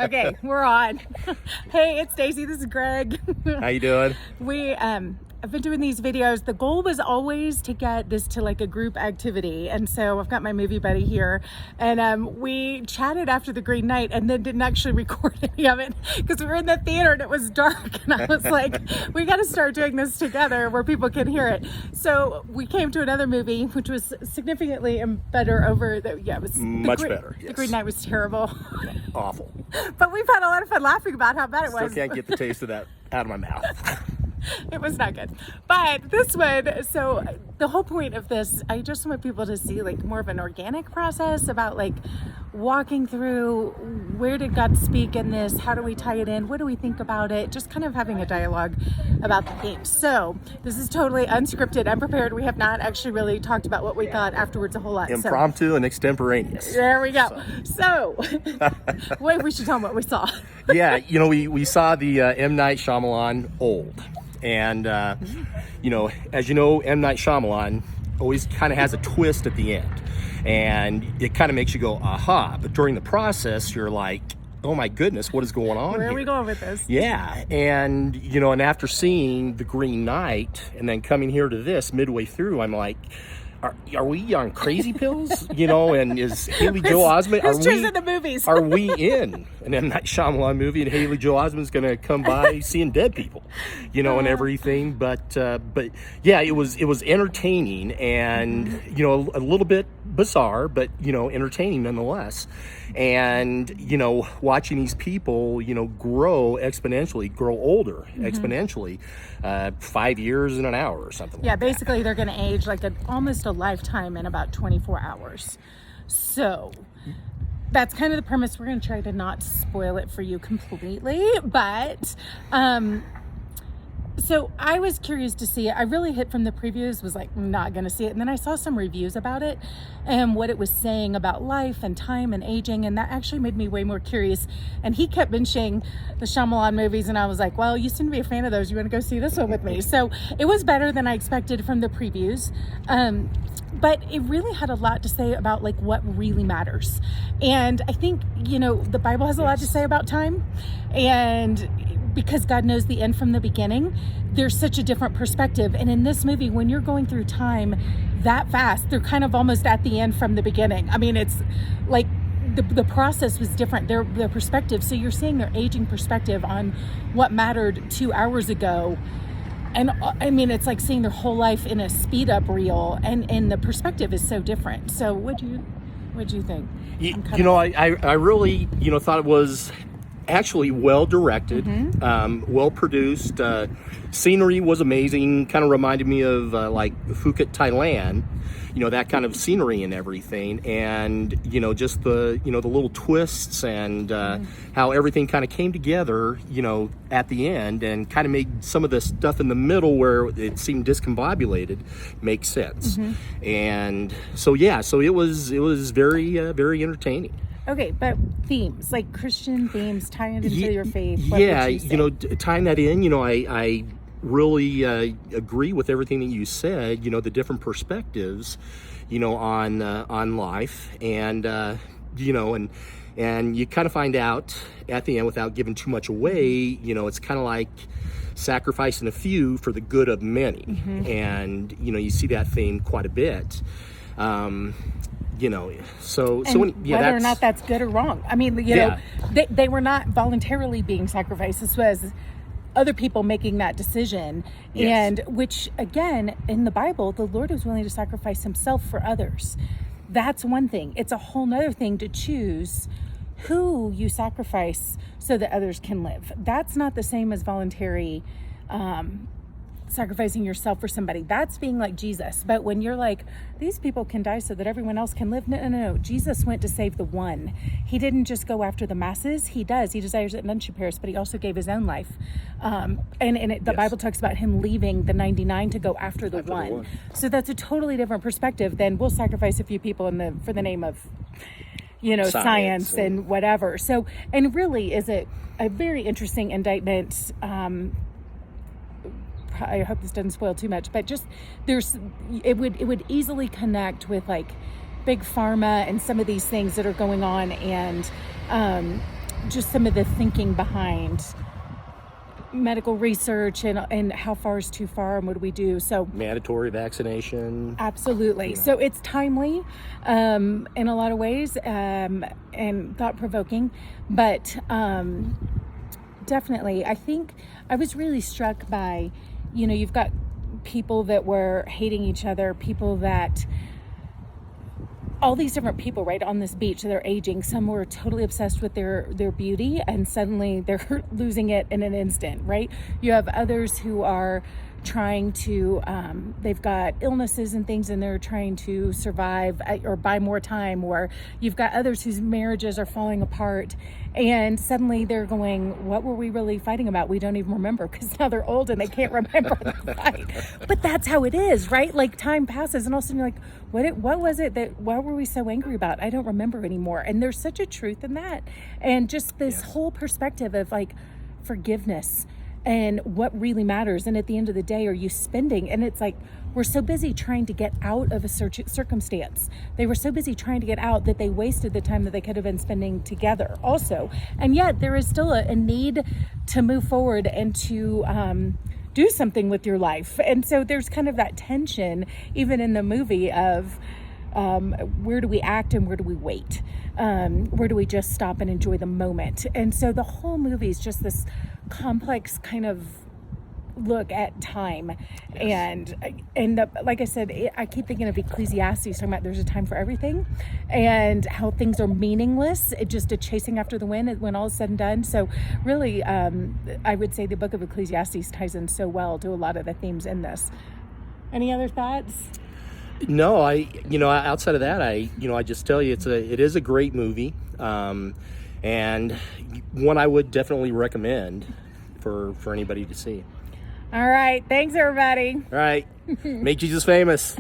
Okay, we're on. Hey, it's Stacey. This is Greg. How you doing? I've been doing these videos. The goal was always to get this to like a group activity. And so I've got my movie buddy here, and we chatted after the Green Knight and then didn't actually record any of it because we were in the theater and it was dark. And I was like, we got to start doing this together where people can hear it. So we came to another movie, which was significantly better over the, yeah, it was much better. Yes. The Green Knight was terrible. Awful. But we've had a lot of fun laughing about how bad it was. Still can't get the taste of that out of my mouth. It was not good. But this one, so the whole point of this, I just want people to see like more of an organic process about like walking through where did God speak in this? How do we tie it in? What do we think about it? Just kind of having a dialogue about the themes. So this is totally unscripted, unprepared. We have not actually really talked about what we thought afterwards a whole lot. Impromptu and extemporaneous. There we go. So wait, we should tell them what we saw. Yeah, you know, we saw the M. Night Shyamalan Old. And, you know, as you know, M. Night Shyamalan always kind of has a twist at the end. And it kind of makes you go, aha. But during the process, you're like, oh my goodness, what is going on Where here? are we going with this? Yeah. And, you know, and after seeing The Green Knight and then coming here to this midway through, I'm like, are we on crazy pills? You know, and is Haley Joel Osment, who's choosing the movies? Are we in an M. Night Shyamalan movie and Haley Joel Osment's going to come by seeing dead people, you know, and everything. But yeah, it was entertaining and, you know, a little bit bizarre, but, you know, entertaining nonetheless. And, you know, watching these people, you know, grow exponentially, grow older exponentially, 5 years in an hour or something like that. Yeah, basically they're going to age like almost a lifetime in about 24 hours. So that's kind of the premise. We're going to try to not spoil it for you completely, but so I was curious to see it. I really hit from the previews, was like not going to see it. And then I saw some reviews about it and what it was saying about life and time and aging. And that actually made me way more curious. And he kept mentioning the Shyamalan movies. And I was like, well, you seem to be a fan of those. You want to go see this one with me? So it was better than I expected from the previews. But it really had a lot to say about like what really matters. And I think, you know, the Bible has a lot to say about time. And because God knows the end from the beginning, there's such a different perspective. And in this movie, when you're going through time that fast, they're kind of almost at the end from the beginning. I mean, it's like the process was different, their perspective. So you're seeing their aging perspective on what mattered 2 hours ago. And I mean, it's like seeing their whole life in a speed up reel, and the perspective is so different. So what'd you think? You know, I really, you know, thought it was actually well directed, well produced. Scenery was amazing. Kind of reminded me of like Phuket, Thailand. You know, that kind of scenery and everything, and you know, just the little twists and how everything kind of came together. You know, at the end, and kind of made some of the stuff in the middle where it seemed discombobulated make sense. And so yeah, so it was very very entertaining. Okay, but themes, like Christian themes, tying it into your faith. Yeah, you know, tying that in, you know, I really agree with everything that you said. You know, the different perspectives, you know, on life, and you know, and you kind of find out at the end, without giving too much away, you know, it's kind of like sacrificing a few for the good of many, and you know, you see that theme quite a bit. You know, so when, whether or not that's good or wrong. I mean, you know, they were not voluntarily being sacrificed. This was other people making that decision. Yes. And which, again, in the Bible, the Lord was willing to sacrifice himself for others. That's one thing. It's a whole nother thing to choose who you sacrifice so that others can live. That's not the same as voluntary sacrificing yourself for somebody. That's being like Jesus. But when you're like, these people can die so that everyone else can live. No. Jesus went to save the one. He didn't just go after the masses. He desires that none should perish, but he also gave his own life. The Bible talks about him leaving the 99 to go after the one. So that's a totally different perspective than we'll sacrifice a few people for the name of, you know, science and whatever. So, and really is a very interesting indictment. I hope this doesn't spoil too much, but just it would easily connect with like big pharma and some of these things that are going on, and just some of the thinking behind medical research and how far is too far and what do we do. So mandatory vaccination. Absolutely. So it's timely in a lot of ways and thought-provoking, but definitely I think I was really struck by, you've got people that were hating each other, people that all these different people right on this beach, they're aging. Some were totally obsessed with their beauty and suddenly they're losing it in an instant, right? You have others who are trying to, they've got illnesses and things and they're trying to survive or buy more time, or you've got others whose marriages are falling apart and suddenly they're going, what were we really fighting about? We don't even remember because now they're old and they can't remember the fight. But that's how it is, right? Like time passes and all of a sudden you're like, what was it what were we so angry about? I don't remember anymore. And there's such a truth in that. And just this whole perspective of like forgiveness and what really matters. And at the end of the day, are you spending? And it's like, we're so busy trying to get out of a circumstance. They were so busy trying to get out that they wasted the time that they could have been spending together also. And yet there is still a need to move forward and to do something with your life. And so there's kind of that tension, even in the movie, of where do we act and where do we wait? Where do we just stop and enjoy the moment? And so the whole movie is just this complex kind of look at time. Like I said, I keep thinking of Ecclesiastes talking about there's a time for everything and how things are meaningless, just a chasing after the wind when all is said and done. So really, I would say the book of Ecclesiastes ties in so well to a lot of the themes in this. Any other thoughts? No, outside of that, I just tell you, it is a great movie, and one I would definitely recommend for anybody to see. All right. Thanks, everybody. All right. Make Jesus famous.